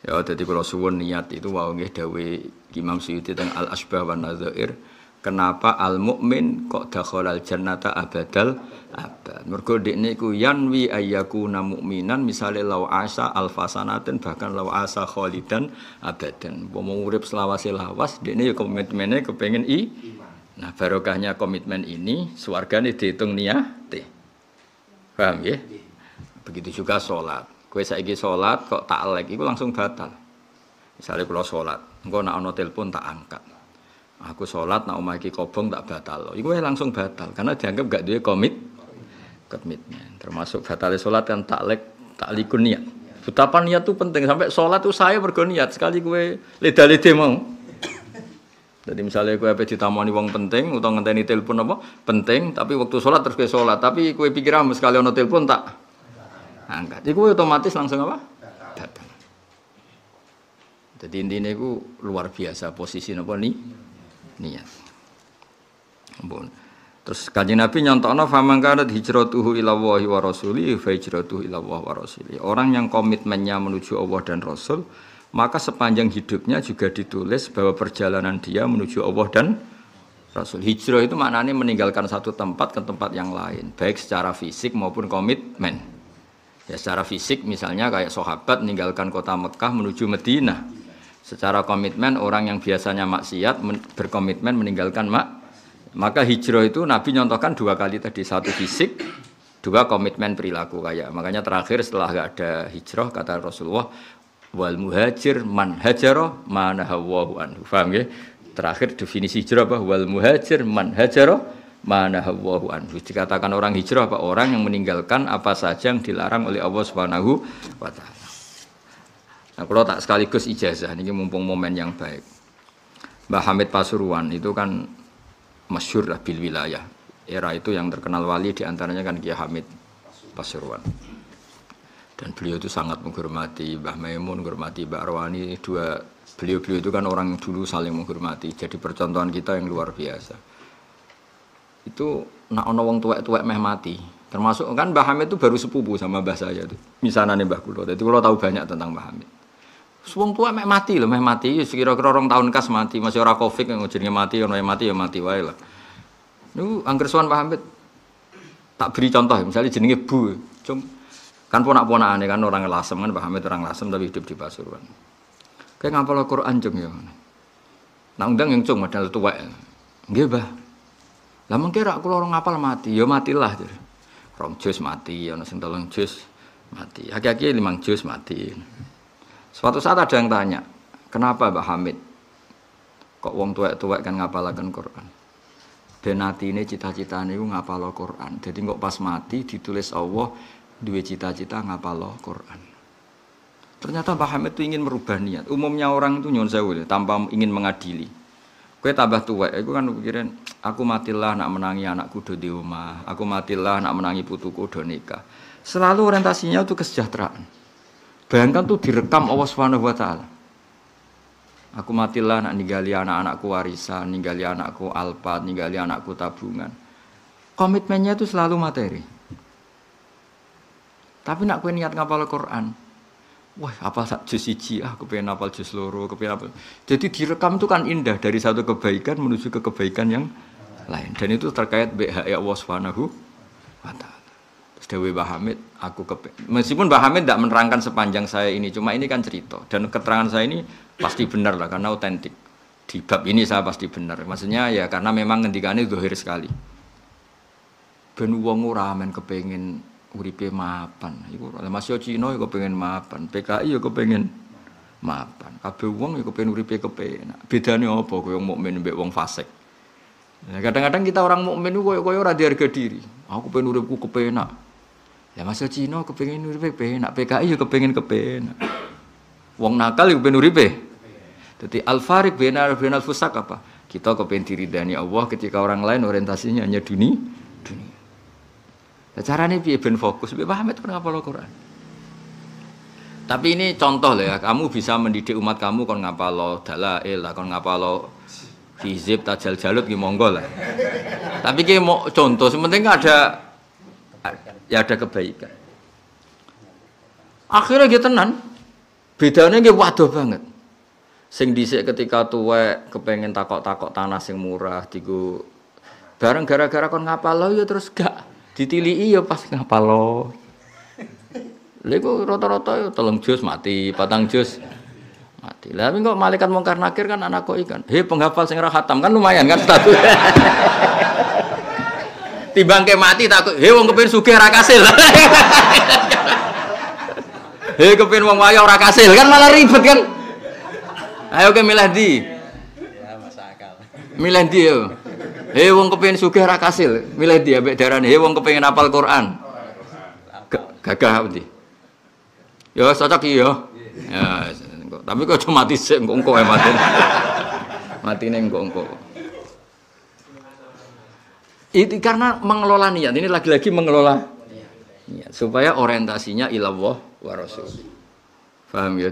Ya dadi kula suwun niat itu wau nggih dawuh Imam Suyuti teng Al Asbah wan Nadzair. Kenapa al mukmin kok dakhalal jannata abadal abad. Mergo dekne iku yanwi ayyakuna mukminan misale law asa alfasanatin bahkan law asa khalidan abadan. Umpama urip selawase lawas dekne ya komitmene kepengin Nah, barokahnya komitmen ini swargane diitung niyate. Paham ya? Begitu juga salat. Kowe saiki salat kok taklek iku langsung batal. Misale kula salat, engko nek ana telepon tak angkat. Aku sholat, nak omah iki kobong tak batal. Iku langsung batal karena dianggap gak duwe komitmen. Termasuk batalnya sholat kan taklikun niat. Betapa niat itu penting sampai sholat itu saya berniat sekali gue leda-lede mau. Jadi misalnya gue apa ditamani wong penting, atau ngenteni telepon apa penting, tapi waktu sholat terus gue sholat, tapi gue pikir sekali ono telepon tak angkat. Jadi gue otomatis langsung apa? Batal. Jadi intinya gue luar biasa posisi apa nih? Niat. Ampun. Terus Kanjeng Nabi nyontokno faman kana hijratuhu ila Allahi wa rasuli fa hijratuhu ila Allah wa rasuli. Orang yang komitmennya menuju Allah dan Rasul, maka sepanjang hidupnya juga ditulis bahwa perjalanan dia menuju Allah dan Rasul. Hijrah itu maknanya meninggalkan satu tempat ke tempat yang lain, baik secara fisik maupun komitmen. Ya secara fisik misalnya kayak sahabat meninggalkan kota Mekah menuju Madinah. Secara komitmen orang yang biasanya maksiat berkomitmen meninggalkan maka hijrah itu Nabi nyontohkan dua kali tadi, satu fisik, dua komitmen perilaku kayak. Makanya terakhir setelah enggak ada hijrah kata Rasulullah wal muhajir man hajara ma nahawahu anhu. Paham ya? Terakhir definisi hijrah apa? Wal muhajir man hajara ma nahawahu anhu. Dikatakan orang hijrah apa? Orang yang meninggalkan apa saja yang dilarang oleh Allah Subhanahu wa taala. Nah, kalau tak sekaligus ijazah, ini mumpung momen yang baik. Mbah Hamid Pasuruan itu kan masyhur lah bil wilayah. Era itu yang terkenal wali diantaranya kan Kiai Hamid Pasuruan. Dan beliau itu sangat menghormati Mbah Maimun, menghormati Mbah Arwani. Beliau itu kan orang yang dulu saling menghormati. Jadi percontohan kita yang luar biasa. Itu nak ono wong tuwek-tuwek meh mati. Termasuk kan Mbah Hamid itu baru sepupu sama mbah saya itu. Misanane Mbah kula. Jadi kula tahu banyak tentang Mbah Hamid. Wong tua meh mati kira-kira 2 tahun kas mati, masih ora Covid yang jenenge mati, ono mati ya mati wae lah. Niku angger sowan Pak Hamid. Tak beri contoh, misalnya jenenge Bu. Kan ponak-ponakane kan orang Lasem kan Pak Hamid orang Lasem tapi hidup di Pasuruan. Kayak ngapal Al-Qur'an jeng ya. Nah undang yang cung modal tuwek. Nggih, Mbah. Lah mengke rak kula ora ngapal mati, ya matilah. 2 juz mati, ana sing 3 juz mati. Aki-aki 5 juz mati. Suatu saat ada yang tanya, kenapa Mbah Hamid kok wong tuwek-tuwek kan ngapalaken Quran? Ben atine cita-citane iku ngapal Quran. Jadi kok pas mati ditulis Allah duwe cita-cita ngapal Quran. Ternyata Mbah Hamid itu ingin merubah niat. Umumnya orang itu nyuwun sewu tanpa ingin mengadili. Kowe tambah tuwek iku kan pikiran aku matilah nak menangi anakku do di omah, aku matilah nak menangi putuku do nikah. Selalu orientasinya itu kesejahteraan. Bayangkan tuh direkam Allah Subhanahu wa taala. Aku matilah nak ninggali anak-anakku warisan, ninggali anakku alpat, ninggali anakku tabungan. Komitmennya itu selalu materi. Tapi nak kowe niat ngapal Quran. Wah, hafal sak juz 1, aku pengen hafal juz 2, kepengen hafal. Jadi direkam itu kan indah dari satu kebaikan menuju ke kebaikan yang lain. Dan itu terkait BHI Allah Subhanahu wa taala. Dewi Mbah Hamid, meskipun Mbah Hamid tidak menerangkan sepanjang saya ini, cuma ini kan cerita dan keterangan saya ini pasti benar lah karena otentik. Di bab ini saya pasti benar. Maksudnya ya karena memang ngendikane zahir sekali. Ben wong ora men kepengin uripe mapan. Iku Mas yo Cina yo kepengin mapan, PKI yo kepengin mapan. Kabeh wong yo kepengin uripe kepenak. Bedane apa kowe wong mukmin mbek wong fasik? Ya, kadang-kadang kita orang mukmin itu koyo ora harga diri. Aku pengen uripku kepenak. Ya masa Cina kepengin uripe penak, PKI ya kepengin kepenak. Wong nakal ya kepengin uripe. Dadi al-fariq bainal fusak apa? Kita kepengin diridani Allah ketika orang lain orientasinya hanya dunia. Nah, carane piye ben fokus? Mbah Hamid pernah ngapal Quran. Tapi ini contoh lah ya, kamu bisa mendidik umat kamu kon ngapal dalail, kon ngapal hizib tajal jalut ki monggo lah. Tapi ki mau contoh sementing ada ya ada kebaikan. Akhirnya dia tenan. Bedane nggih waduh banget. Sing dhisik ketika tuwek kepengen takok-takok tanah sing murah digo bareng gara-gara kon ngapalo ya terus gak ditiliki ya pas ngapalo. Lha iku rata-rata ya 3 juz mati, 4 juz mati. Lah kok malaikat mungkar nakir kan anak kok ikan. Hei penghafal sing ora khatam kan lumayan kan status. Timbang ke mati takut, hei wong kepengin sugih ora kasil. Hei kepengin wong wayo ora kasil kan malah ribet kan. Ayo ke milih ndi? Ya masuk akal. Milih ndi yo? Hei wong kepengin sugih ora kasil, milih ndi ambek darane hei wong kepengin hafal Quran. Gagah ndi? Ya cocok iki yo. Ya tapi kok cuma mati sik engko ae mati. Matine engko. Itu karena mengelola niat. Ini lagi-lagi mengelola niat supaya orientasinya ilallah wa rasul. Paham ya?